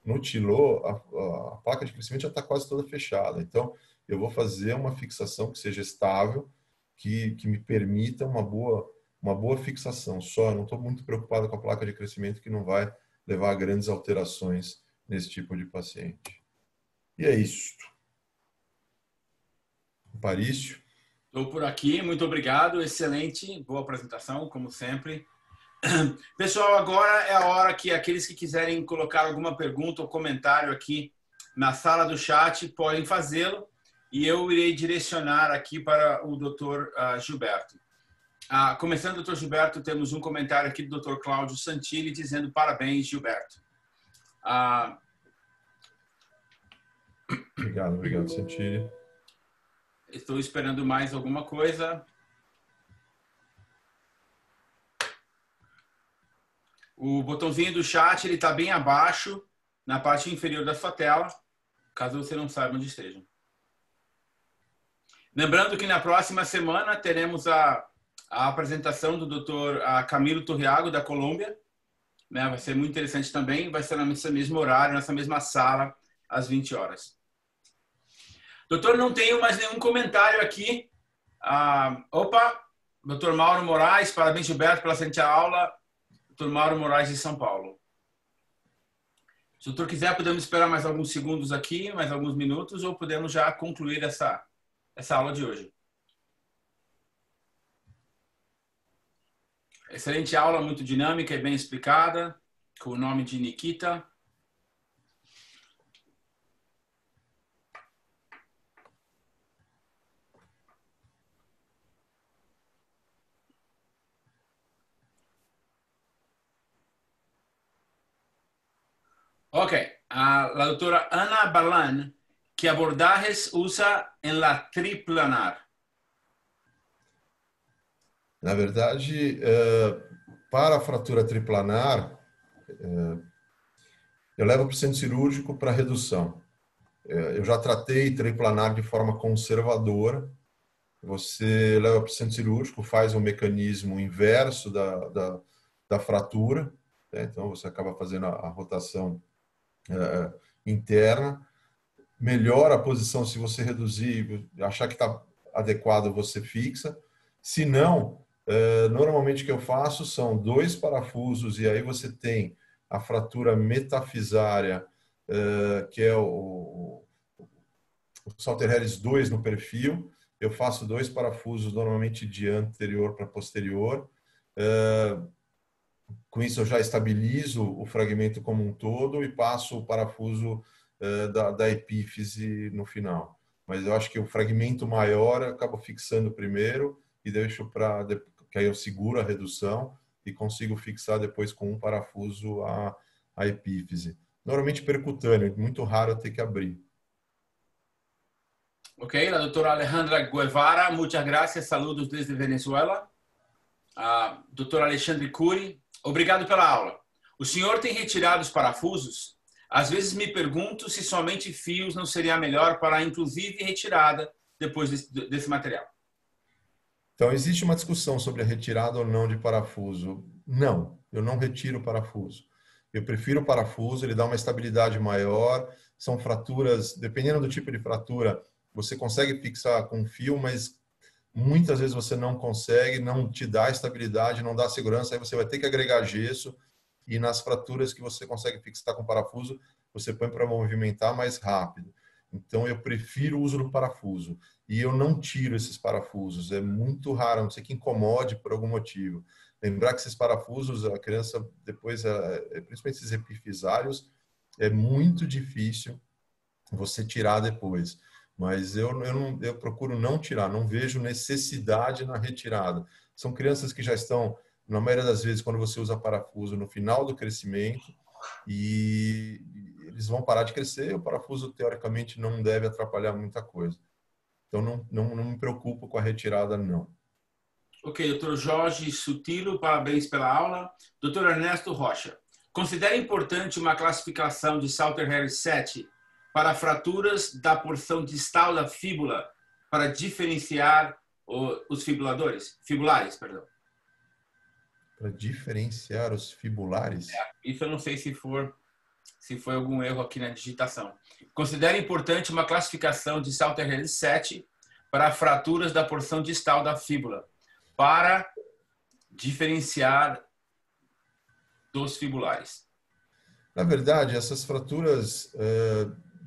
No Tilô, a placa de crescimento já está quase toda fechada, então eu vou fazer uma fixação que seja estável, que me permita uma boa fixação. Só, eu não estou muito preocupado com a placa de crescimento, que não vai levar a grandes alterações nesse tipo de paciente. E é isso. Parício. Estou por aqui, muito obrigado, excelente, boa apresentação, como sempre. Pessoal, agora é a hora que aqueles que quiserem colocar alguma pergunta ou comentário aqui na sala do chat podem fazê-lo e eu irei direcionar aqui para o Dr. Gilberto. Começando, Dr. Gilberto, temos um comentário aqui do Dr. Cláudio Santilli dizendo parabéns, Gilberto. Obrigado, Santilli. Estou esperando mais alguma coisa. O botãozinho do chat ele está bem abaixo, na parte inferior da sua tela, caso você não saiba onde esteja. Lembrando que na próxima semana teremos a apresentação do Dr. Camilo Torriago, da Colômbia. Vai ser muito interessante também. Vai ser nesse mesmo horário, nessa mesma sala, às 20 horas. Doutor, não tenho mais nenhum comentário aqui. Doutor Mauro Moraes, parabéns, Gilberto, pela excelente aula. Doutor Mauro Moraes, de São Paulo. Se o doutor quiser, podemos esperar mais alguns segundos aqui, mais alguns minutos, ou podemos já concluir essa aula de hoje. Excelente aula, muito dinâmica e bem explicada. com o nome de Nikita. Ok, la doutora Ana Balan, que abordajes usa en la triplanar? Na verdade, para a fratura triplanar, eu levo para o centro cirúrgico para redução. Eu já tratei triplanar de forma conservadora. Você leva para o centro cirúrgico, faz um mecanismo inverso da fratura, né? Então você acaba fazendo a rotação interna, melhora a posição. Se você reduzir, achar que está adequado, você fixa. Se não, normalmente o que eu faço são 2 parafusos, e aí você tem a fratura metafisária, que é o Salter Harris 2 no perfil. Eu faço 2 parafusos, normalmente de anterior para posterior. Com isso, eu já estabilizo o fragmento como um todo e passo o parafuso da epífise no final. Mas eu acho que o fragmento maior eu acabo fixando primeiro e deixo para que aí eu seguro a redução e consigo fixar depois com um parafuso a epífise. Normalmente percutâneo, muito raro eu ter que abrir. Ok, la doutora Alejandra Guevara, muchas gracias, saludos desde Venezuela. Doutor Alexandre Cury, obrigado pela aula. O senhor tem retirado os parafusos? Às vezes me pergunto se somente fios não seria melhor para, inclusive, retirada depois desse material. Então, existe uma discussão sobre a retirada ou não de parafuso. Não, eu não retiro o parafuso. Eu prefiro o parafuso, ele dá uma estabilidade maior. São fraturas, dependendo do tipo de fratura, você consegue fixar com fio, mas muitas vezes você não consegue, não te dá estabilidade, não dá segurança, aí você vai ter que agregar gesso, e nas fraturas que você consegue fixar com parafuso, você põe para movimentar mais rápido. Então, eu prefiro o uso do parafuso. E eu não tiro esses parafusos. É muito raro, a não ser que incomode por algum motivo. Lembrar que esses parafusos, a criança, depois, principalmente esses epifisários, é muito difícil você tirar depois. Mas eu procuro não tirar, não vejo necessidade na retirada. São crianças que já estão, na maioria das vezes, quando você usa parafuso, no final do crescimento, e eles vão parar de crescer, e o parafuso, teoricamente, não deve atrapalhar muita coisa. Então, não me preocupo com a retirada, não. Ok, doutor Jorge Sutilo, parabéns pela aula. Doutor Ernesto Rocha, considera importante uma classificação de Salter Harris 7 para fraturas da porção distal da fíbula para diferenciar os fibulares, perdão. Para diferenciar os fibulares? Isso eu não sei se foi algum erro aqui na digitação. Considera importante uma classificação de Salter Harris 7 para fraturas da porção distal da fíbula para diferenciar dos fibulares. Na verdade, essas fraturas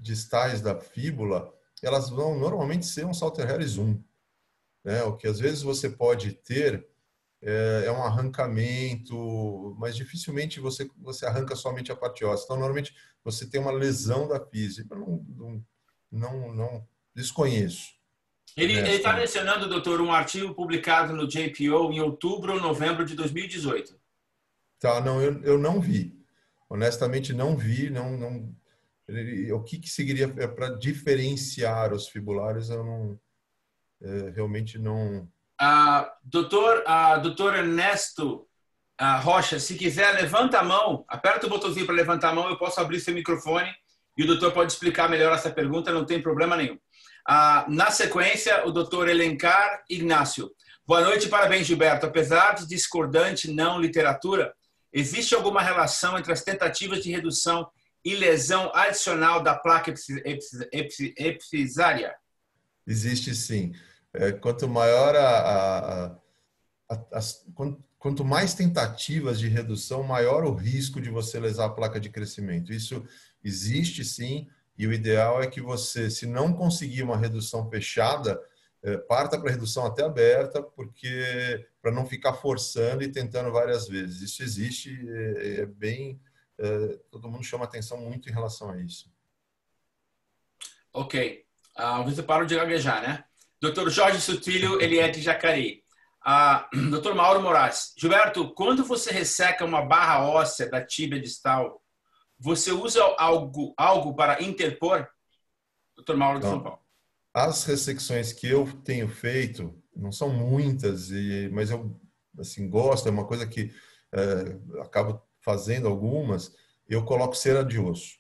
distais da fíbula, elas vão normalmente ser um Salter Harris 1. Né? O que às vezes você pode ter é um arrancamento, mas dificilmente você arranca somente a parte óssea. Então, normalmente, você tem uma lesão da física. Eu não desconheço. Ele está mencionando, doutor, um artigo publicado no JPO em outubro ou novembro de 2018. Tá, não, eu não vi. Honestamente, não vi. O que seguiria para diferenciar os fibulares, eu não, realmente não... Doutor Ernesto Rocha, se quiser, levanta a mão, aperta o botãozinho para levantar a mão, eu posso abrir seu microfone e o doutor pode explicar melhor essa pergunta, não tem problema nenhum. Na sequência, o doutor Elencar Ignácio. Boa noite, parabéns, Gilberto. Apesar de discordante não literatura, existe alguma relação entre as tentativas de redução e lesão adicional da placa epifisária? Existe sim. Quanto maior quanto mais tentativas de redução, maior o risco de você lesar a placa de crescimento. Isso existe sim, e o ideal é que você, se não conseguir uma redução fechada, parta para redução até aberta, porque para não ficar forçando e tentando várias vezes. Isso existe, é bem todo mundo chama atenção muito em relação a isso. Ok. Você parou de gaguejar, né? Dr. Jorge Sutilho, ele é de Jacareí. Dr. Mauro Moraes. Gilberto, quando você resseca uma barra óssea da tíbia distal, você usa algo para interpor? Dr. Mauro de São Paulo. As ressecções que eu tenho feito, não são muitas, mas eu assim, gosto, é uma coisa que acabo fazendo algumas, eu coloco cera de osso.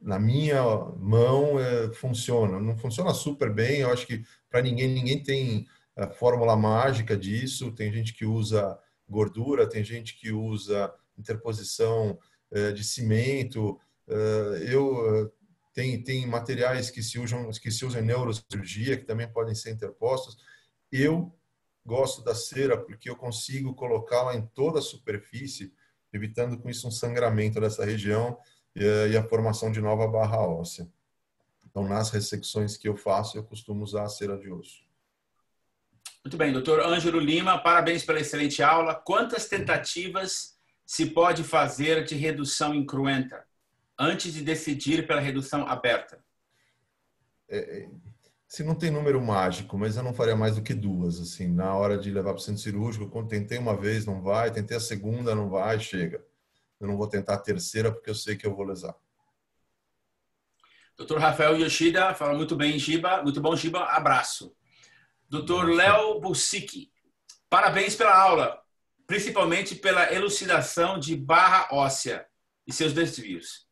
Na minha mão funciona. Não funciona super bem, eu acho que para ninguém tem a fórmula mágica disso. Tem gente que usa gordura, tem gente que usa interposição de cimento. Tem materiais que se usam em neurocirurgia, que também podem ser interpostos. Eu gosto da cera porque eu consigo colocá-la em toda a superfície, evitando com isso um sangramento dessa região e a formação de nova barra óssea. Então, nas ressecções que eu faço, eu costumo usar a cera de osso. Muito bem, doutor Ângelo Lima, parabéns pela excelente aula. Quantas tentativas se pode fazer de redução incruenta antes de decidir pela redução aberta? Se não tem número mágico, mas eu não faria mais do que 2. Assim, na hora de levar para o centro cirúrgico, quando tentei uma vez, não vai. Tentei a segunda, não vai, chega. Eu não vou tentar a terceira porque eu sei que eu vou lesar. Dr. Rafael Yoshida fala muito bem, Giba. Muito bom, Giba. Abraço. Dr. Léo Bussicki, parabéns pela aula, principalmente pela elucidação de barra óssea e seus desvios.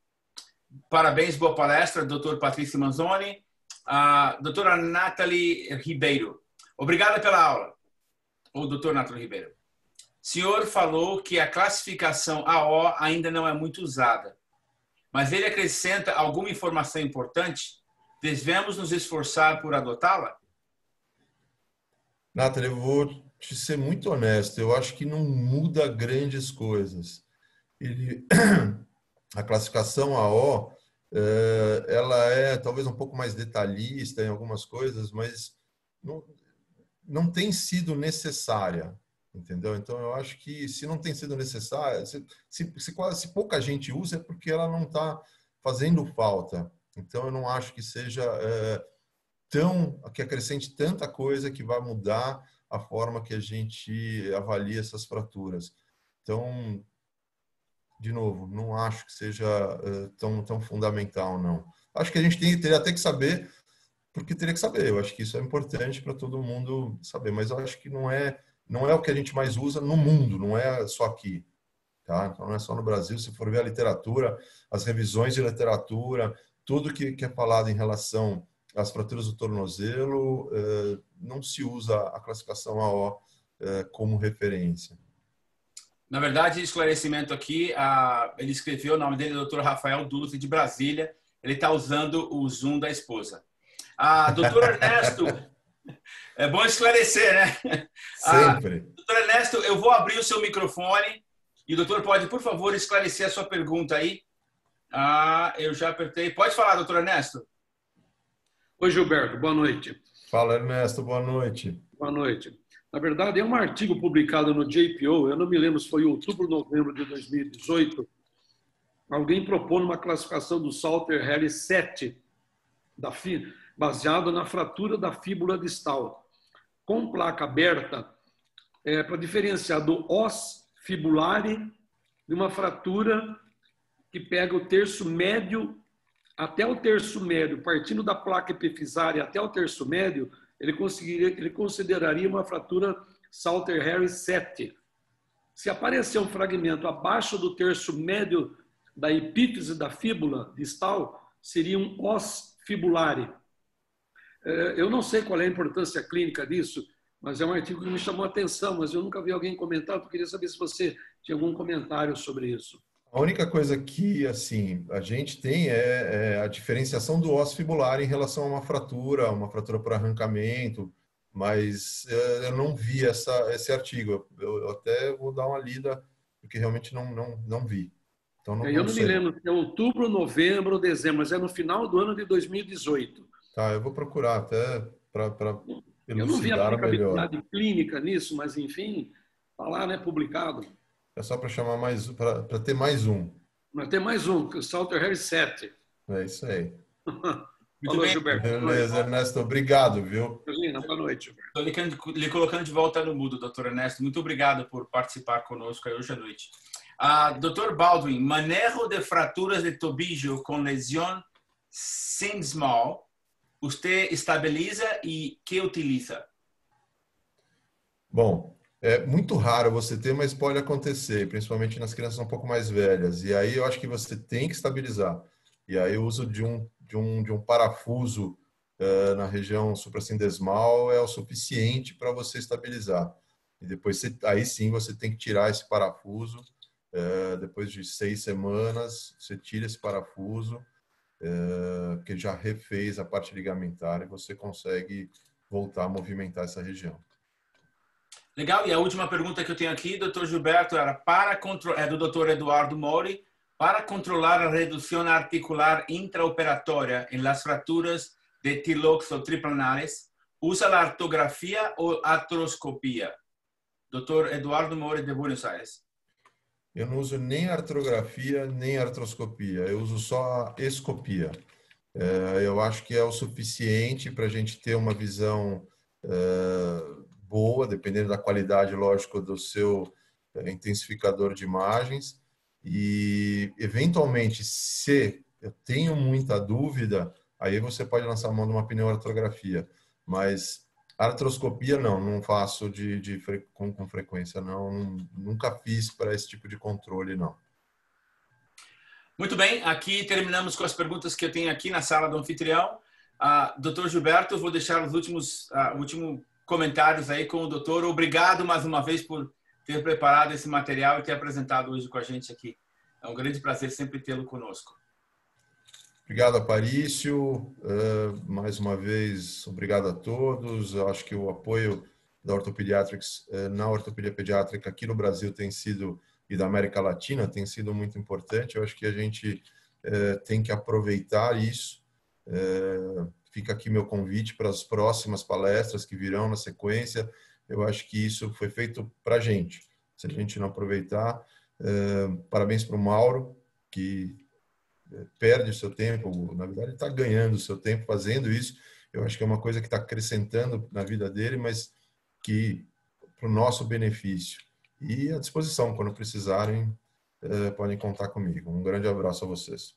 Parabéns, boa palestra, Dr. Patrício Manzoni. A doutora Nathalie Ribeiro, obrigada pela aula. O doutor Nathalie Ribeiro. O senhor falou que a classificação AO ainda não é muito usada, mas ele acrescenta alguma informação importante? Devemos nos esforçar por adotá-la? Nathalie, eu vou te ser muito honesto. Eu acho que não muda grandes coisas. A classificação AO, ela é talvez um pouco mais detalhista em algumas coisas, mas não tem sido necessária. Entendeu? Então, eu acho que se não tem sido necessário, se pouca gente usa, é porque ela não está fazendo falta. Então, eu não acho que seja que acrescente tanta coisa que vai mudar a forma que a gente avalia essas fraturas. Então, de novo, não acho que seja tão fundamental, não. Acho que a gente teria até que saber, porque teria que saber. Eu acho que isso é importante para todo mundo saber, mas eu acho que não é o que a gente mais usa no mundo, não é só aqui. Tá? Então, não é só no Brasil. Se for ver a literatura, as revisões de literatura, tudo que é falado em relação às fraturas do tornozelo, não se usa a classificação AO como referência. Na verdade, esclarecimento aqui, ele escreveu, o nome dele é Dr. Rafael Dulce, de Brasília. Ele está usando o Zoom da esposa. Doutor Ernesto... É bom esclarecer, né? Sempre. Doutor Ernesto, eu vou abrir o seu microfone e o doutor pode, por favor, esclarecer a sua pergunta aí. Eu já apertei. Pode falar, doutor Ernesto. Oi, Gilberto. Boa noite. Fala, Ernesto. Boa noite. Boa noite. Na verdade, é um artigo publicado no JPO, eu não me lembro se foi outubro ou novembro de 2018, alguém propondo uma classificação do Salter-Harris 7 baseado na fratura da fíbula distal, com placa aberta, para diferenciar do os fibulare de uma fratura que pega o terço médio até o terço médio, partindo da placa epifisária até o terço médio, ele consideraria uma fratura Salter-Harris 7. Se aparecer um fragmento abaixo do terço médio da epífise da fíbula distal, seria um os fibulare. Eu não sei qual é a importância clínica disso, mas é um artigo que me chamou a atenção, mas eu nunca vi alguém comentar, eu queria saber se você tinha algum comentário sobre isso. A única coisa que assim, a gente tem é a diferenciação do osso fibular em relação a uma fratura por arrancamento, mas eu não vi esse artigo. Eu até vou dar uma lida, porque realmente não vi. Então, eu não me lembro se é outubro, novembro, dezembro, mas é no final do ano de 2018. Tá, eu vou procurar até para elucidar melhor. Eu não vi a aplicabilidade clínica nisso, mas enfim, está lá, né, publicado. É só para chamar mais, para ter mais um. Mas tem mais um, que o Salter Harry 7. É isso aí. Muito Falou, bem. Gilberto. Beleza, Ernesto, obrigado, viu? Imagina, boa noite, Gilberto. Estou lhe colocando de volta no mudo, doutor Ernesto. Muito obrigado por participar conosco aí hoje à noite. Dr. Baldwin, manejo de fraturas de tobillo com lesão simsmal, você estabiliza e que utiliza? Bom, é muito raro você ter, mas pode acontecer, principalmente nas crianças um pouco mais velhas. E aí eu acho que você tem que estabilizar. E aí o uso de um parafuso na região suprassindesmal é o suficiente para você estabilizar. E depois, aí sim, você tem que tirar esse parafuso. Depois de 6 semanas, você tira esse parafuso, que já refez a parte ligamentar e você consegue voltar a movimentar essa região. Legal. E a última pergunta que eu tenho aqui, doutor Gilberto, era é do doutor Eduardo Mori. Para controlar a redução articular intraoperatória em las fraturas de tiloxotriplanares, usa a artrografia ou artroscopia? Dr. Eduardo Mori, de Buenos Aires. Eu não uso nem artrografia, nem artroscopia. Eu uso só a escopia. Eu acho que é o suficiente para a gente ter uma visão boa, dependendo da qualidade, lógico, do seu intensificador de imagens. E, eventualmente, se eu tenho muita dúvida, aí você pode lançar a mão de uma pneuartrografia. Mas artroscopia, não faço com frequência, não. Nunca fiz para esse tipo de controle, não. Muito bem, aqui terminamos com as perguntas que eu tenho aqui na sala do anfitrião. Dr. Gilberto, vou deixar os últimos comentários aí com o doutor. Obrigado mais uma vez por ter preparado esse material e ter apresentado hoje com a gente aqui. É um grande prazer sempre tê-lo conosco. Obrigado, Aparício. Mais uma vez, obrigado a todos. Eu acho que o apoio da Orthopediatrics na ortopedia pediátrica aqui no Brasil tem sido, e da América Latina, tem sido muito importante. Eu acho que a gente tem que aproveitar isso. Fica aqui meu convite para as próximas palestras que virão na sequência. Eu acho que isso foi feito para a gente. Se a gente não aproveitar, parabéns para o Mauro, que perde o seu tempo, na verdade está ganhando o seu tempo fazendo isso. Eu acho que é uma coisa que está acrescentando na vida dele, mas que para o nosso benefício. E à disposição, quando precisarem, podem contar comigo. Um grande abraço a vocês.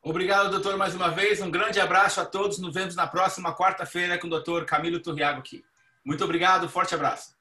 Obrigado, doutor, mais uma vez. Um grande abraço a todos. Nos vemos na próxima quarta-feira com o doutor Camilo Turriago aqui. Muito obrigado, forte abraço.